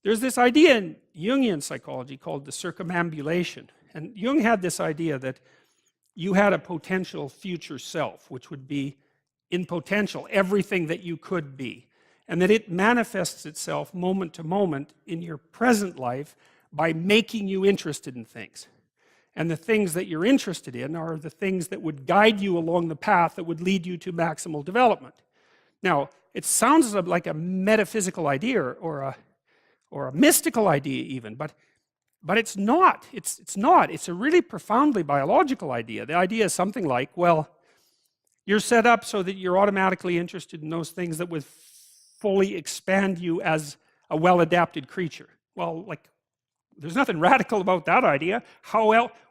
there's this idea in Jungian psychology called the circumambulation. And Jung had this idea that you had a potential future self, which would be in potential everything that you could be. And that it manifests itself moment to moment in your present life by making you interested in things. And the things that you're interested in are the things that would guide you along the path that would lead you to maximal development. Now, it sounds like a metaphysical idea or a mystical idea even, but it's not. It's not. It's a really profoundly biological idea. The idea is something like, well, you're set up so that you're automatically interested in those things that would fully expand you as a well-adapted creature. Well, like, there's nothing radical about that idea.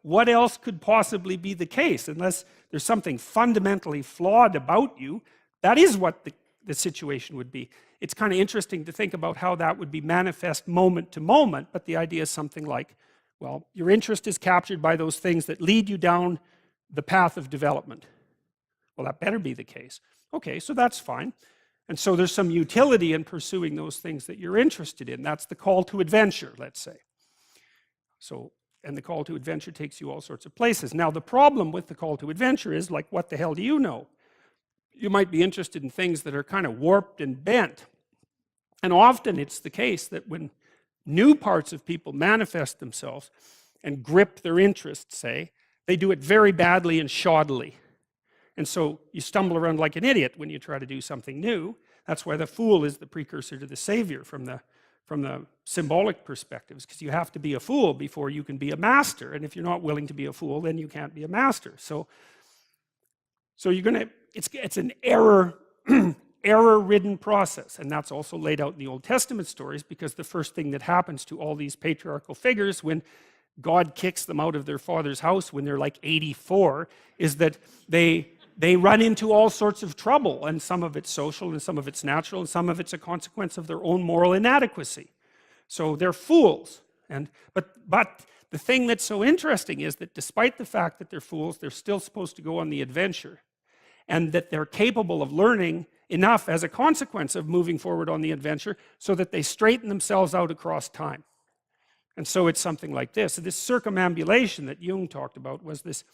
What else could possibly be the case? Unless there's something fundamentally flawed about you, that is what the situation would be. It's kind of interesting to think about how that would be manifest moment to moment, but the idea is something like, well, your interest is captured by those things that lead you down the path of development. Well, that better be the case. Okay, so that's fine. And so there's some utility in pursuing those things that you're interested in. That's the call to adventure, let's say. So, and the call to adventure takes you all sorts of places. Now, the problem with the call to adventure is, like, what the hell do you know? You might be interested in things that are kind of warped and bent. And often it's the case that when new parts of people manifest themselves and grip their interests, say, they do it very badly and shoddily. And so you stumble around like an idiot when you try to do something new. That's why the fool is the precursor to the savior from the symbolic perspectives, because you have to be a fool before you can be a master. And if you're not willing to be a fool, then you can't be a master. So you're going to, it's an error-ridden process. And that's also laid out in the Old Testament stories, because the first thing that happens to all these patriarchal figures when God kicks them out of their father's house when they're like 84 is that they run into all sorts of trouble, and some of it's social and some of it's natural and some of it's a consequence of their own moral inadequacy. So they're fools. But the thing that's so interesting is that despite the fact that they're fools, they're still supposed to go on the adventure, and that they're capable of learning enough as a consequence of moving forward on the adventure so that they straighten themselves out across time. And so it's something like this. So this circumambulation that Jung talked about was this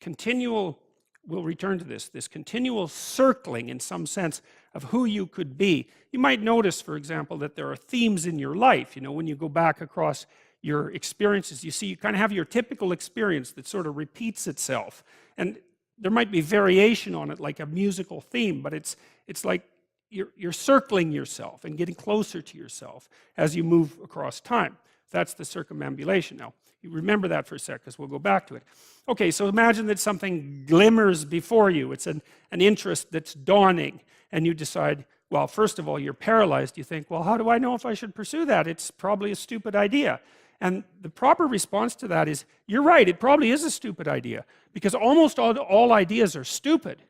continual, we'll return to this continual circling in some sense of who you could be. You might notice, for example, that there are themes in your life. You know, when you go back across your experiences, you see you kind of have your typical experience that sort of repeats itself. And there might be variation on it, like a musical theme, but it's like you're circling yourself and getting closer to yourself as you move across time. That's the circumambulation. Now, you remember that for a sec, because we'll go back to it. Okay, so imagine that something glimmers before you. It's an interest that's dawning, and you decide, well, first of all, you're paralyzed. You think, well, how do I know if I should pursue that? It's probably a stupid idea. And the proper response to that is, you're right, it probably is a stupid idea, because almost all ideas are stupid.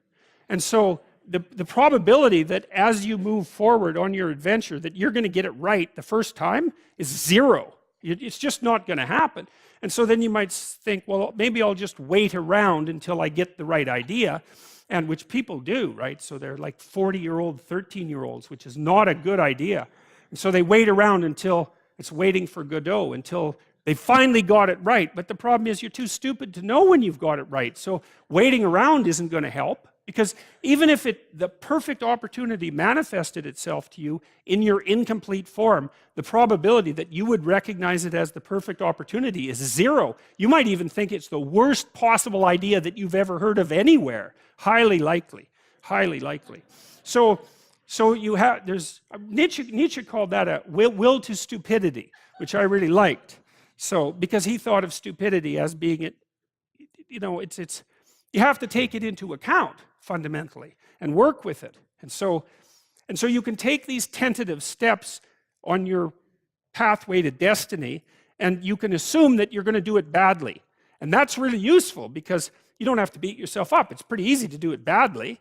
And so the probability that as you move forward on your adventure that you're going to get it right the first time is zero. It's just not going to happen. And so then you might think, well, maybe I'll just wait around until I get the right idea, and which people do, right? So they're like 40-year-old, 13-year-olds, which is not a good idea. And so they wait around until it's waiting for Godot, until they finally got it right. But the problem is you're too stupid to know when you've got it right. So waiting around isn't going to help, because even if the perfect opportunity manifested itself to you in your incomplete form, the probability that you would recognize it as the perfect opportunity is zero. You might even think it's the worst possible idea that you've ever heard of anywhere. Highly likely. Highly likely. So you have, Nietzsche called that a will to stupidity, which I really liked. So, because he thought of stupidity as being, you know, you have to take it into account fundamentally and work with it. And so you can take these tentative steps on your pathway to destiny, and you can assume that you're going to do it badly. And that's really useful, because you don't have to beat yourself up. It's pretty easy to do it badly.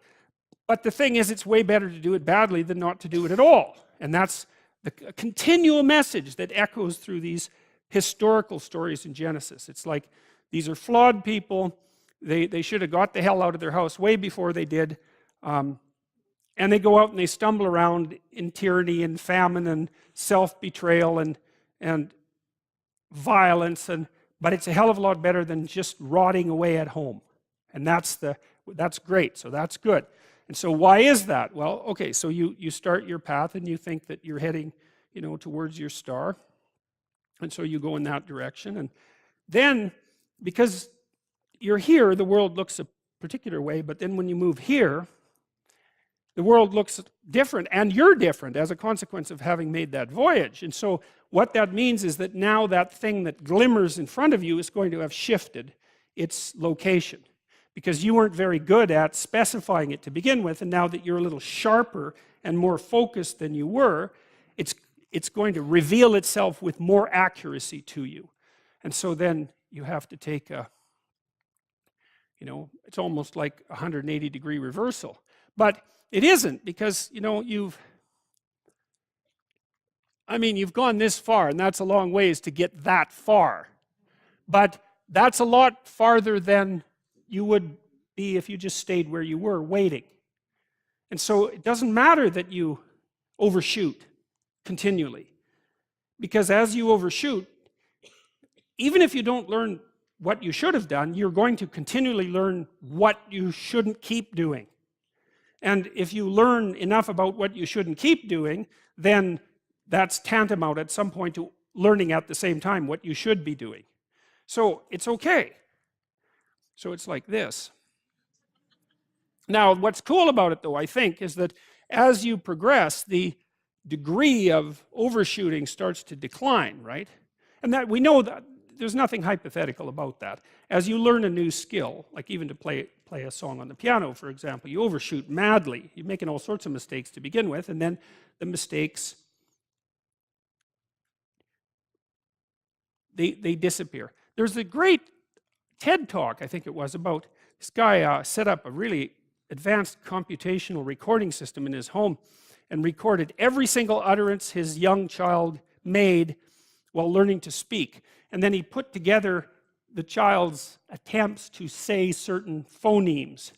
But the thing is, it's way better to do it badly than not to do it at all. And that's the continual message that echoes through these historical stories in Genesis. It's like, these are flawed people. They should have got the hell out of their house way before they did. And they go out and they stumble around in tyranny and famine and self-betrayal. And and violence, but it's a hell of a lot better than just rotting away at home. And that's great, so that's good. And so why is that? Well, okay, so you start your path and you think that you're heading, towards your star. And so you go in that direction. And then, because you're here, the world looks a particular way, but then when you move here, the world looks different, and you're different as a consequence of having made that voyage. And so what that means is that now that thing that glimmers in front of you is going to have shifted its location, because you weren't very good at specifying it to begin with, and now that you're a little sharper and more focused than you were, it's going to reveal itself with more accuracy to you. And so then you have to take it's almost like a 180-degree reversal. But it isn't, because, you've gone this far, and that's a long ways to get that far. But that's a lot farther than you would be if you just stayed where you were, waiting. And so it doesn't matter that you overshoot continually, because as you overshoot, even if you don't learn what you should have done, you're going to continually learn what you shouldn't keep doing. And if you learn enough about what you shouldn't keep doing, then that's tantamount at some point to learning at the same time what you should be doing. So it's okay. So it's like this. Now, what's cool about it, though, I think, is that as you progress, the degree of overshooting starts to decline, right? And that we know that there's nothing hypothetical about that. As you learn a new skill, like even to play a song on the piano, for example, you overshoot madly. You're making all sorts of mistakes to begin with, and then the mistakes, they disappear. There's a great TED talk, I think it was, about this guy set up a really advanced computational recording system in his home and recorded every single utterance his young child made while learning to speak. And then he put together the child's attempts to say certain phonemes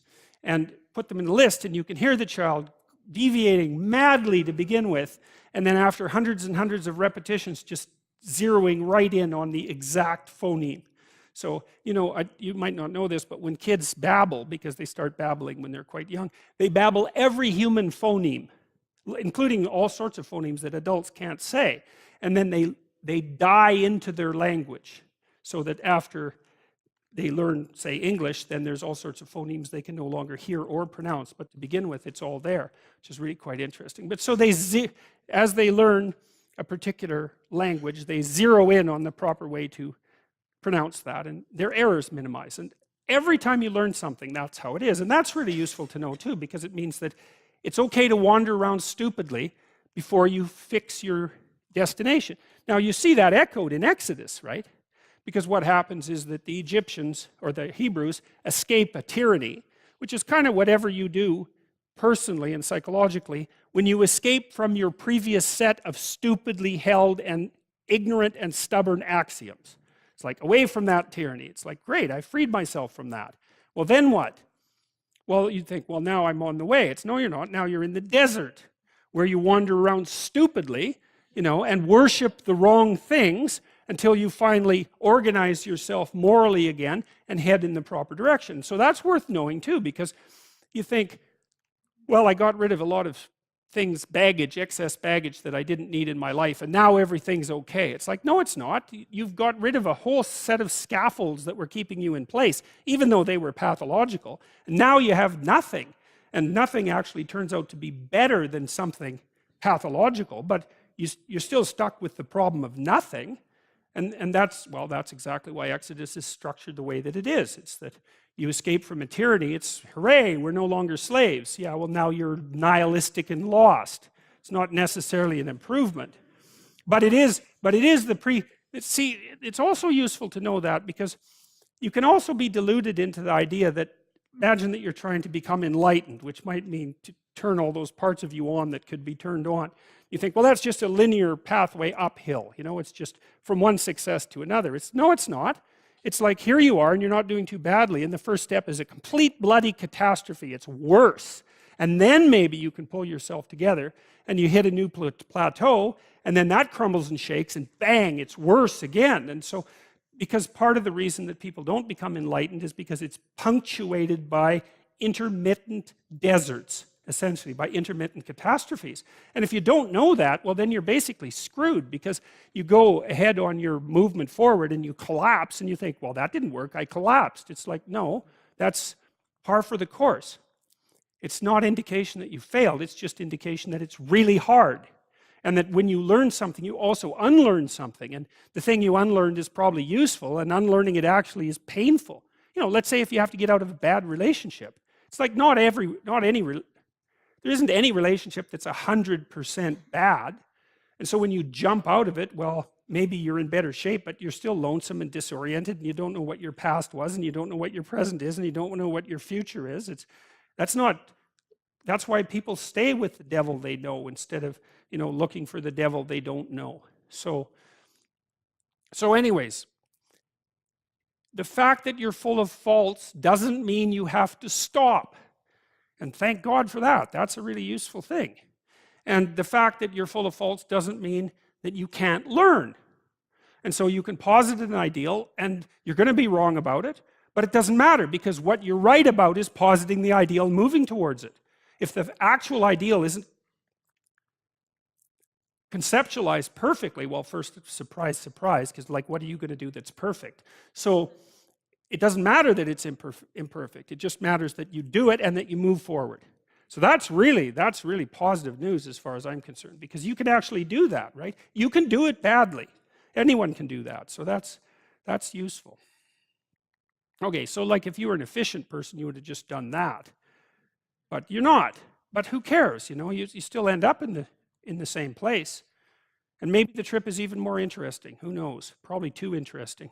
and put them in a list, and you can hear the child deviating madly to begin with, and then after hundreds and hundreds of repetitions, just zeroing right in on the exact phoneme. So, you might not know this, but when kids babble, because they start babbling when they're quite young, they babble every human phoneme, including all sorts of phonemes that adults can't say. And then they die into their language, so that after they learn, say, English, then there's all sorts of phonemes they can no longer hear or pronounce. But to begin with, it's all there, which is really quite interesting. But so as they learn a particular language, they zero in on the proper way to pronounce that, and their errors minimize. And every time you learn something, that's how it is. And that's really useful to know, too, because it means that it's okay to wander around stupidly before you fix your destination. Now, you see that echoed in Exodus, right? Because what happens is that the Egyptians, or the Hebrews, escape a tyranny, which is kind of whatever you do personally and psychologically when you escape from your previous set of stupidly held and ignorant and stubborn axioms. It's like, away from that tyranny. It's like, great, I freed myself from that. Well, then what? Well, you think, well, now I'm on the way. It's, no, you're not. Now you're in the desert, where you wander around stupidly, and worship the wrong things until you finally organize yourself morally again and head in the proper direction. So that's worth knowing, too, because you think, well, I got rid of a lot of things, excess baggage that I didn't need in my life, and now everything's okay. It's like, no, it's not. You've got rid of a whole set of scaffolds that were keeping you in place, even though they were pathological. And now you have nothing, and nothing actually turns out to be better than something pathological, but you're still stuck with the problem of nothing. And that's exactly why Exodus is structured the way that it is. It's that you escape from a tyranny. It's, hooray, we're no longer slaves. Yeah, well, now you're nihilistic and lost. It's not necessarily an improvement. But it is it's also useful to know that, because you can also be deluded into the idea that, imagine that you're trying to become enlightened, which might mean to turn all those parts of you on that could be turned on. You think, well, that's just a linear pathway uphill. It's just from one success to another. No, it's not. It's like, here you are, and you're not doing too badly, and the first step is a complete bloody catastrophe. It's worse. and then maybe you can pull yourself together and you hit a new plateau, and then that crumbles and shakes, and bang, it's worse again. And so, because part of the reason that people don't become enlightened is because it's punctuated by intermittent deserts, essentially, by intermittent catastrophes. And if you don't know that, well, then you're basically screwed, because you go ahead on your movement forward and you collapse and you think, well, that didn't work, I collapsed. It's like, no, that's par for the course. It's not indication that you failed, it's just indication that it's really hard. And that when you learn something, you also unlearn something. And the thing you unlearned is probably useful, and unlearning it actually is painful. You know, let's say if you have to get out of a bad relationship. It's like there isn't any relationship that's 100% bad. And so when you jump out of it, well, maybe you're in better shape, but you're still lonesome and disoriented, and you don't know what your past was, and you don't know what your present is, and you don't know what your future is. That's why people stay with the devil they know instead of, you know, looking for the devil they don't know. So anyways, the fact that you're full of faults doesn't mean you have to stop. And thank God for that. That's a really useful thing. And the fact that you're full of faults doesn't mean that you can't learn. And so you can posit an ideal, and you're going to be wrong about it, but it doesn't matter, because what you're right about is positing the ideal, moving towards it. If the actual ideal isn't conceptualized perfectly, well, first, surprise, surprise, because like, what are you going to do that's perfect? So it doesn't matter that it's imperfect. It just matters that you do it and that you move forward. So that's really positive news as far as I'm concerned, because you can actually do that, right? You can do it badly. Anyone can do that. So that's useful. Okay, so like if you were an efficient person, you would have just done that. But you're not. But who cares? You know, you still end up in the same place. And maybe the trip is even more interesting. Who knows? Probably too interesting.